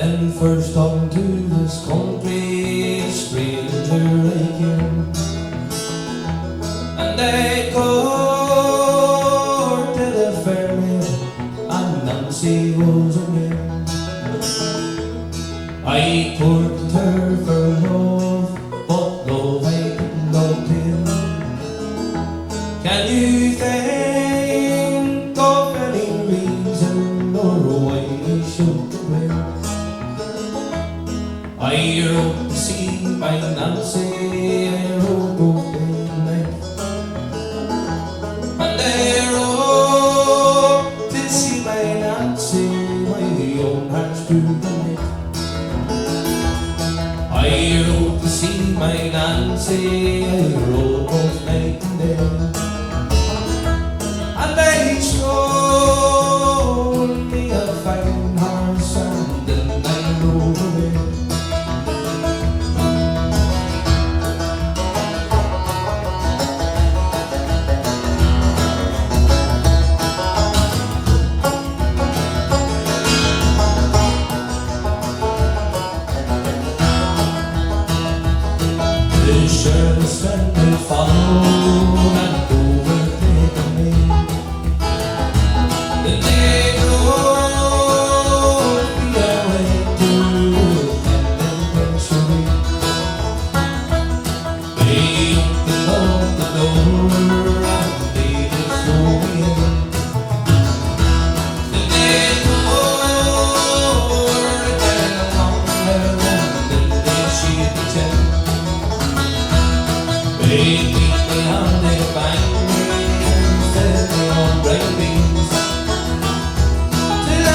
And first unto this country stranger I came, and they courted a fair maid, and Nancy was her name. I courted her for love, but love I couldn't obtain. Can you think of any reason or why I should complain? I wrote to see my Nancy, I wrote both day and night, and I wrote to see my Nancy, my own heart's true delight. I wrote to see my Nancy, I wrote both night and day, and they showed me a fine horse, and then I rode away. The sheriff's men will follow and overtake me. The negro be away to penitentiary. They opened up the door and they just threw me in. The negro returned along there and then they sheared the tent. They beat me on their bangers, set me on bright beams, till I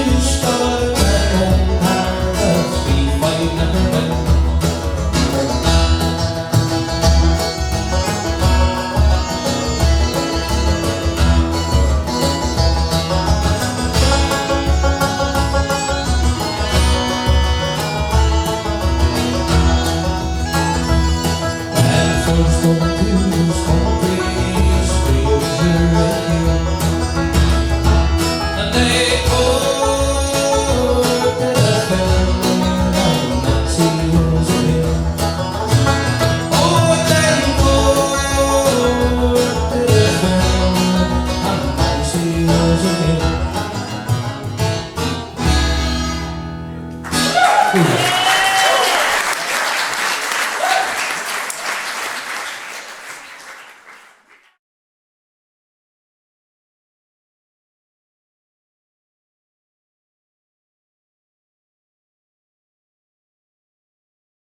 wished all my own heart of me might never bend. And first unto this country stranger I came, and they courted a fair maid, and Nancy was her name. Oh, they courted a fair maid, and Nancy was her name.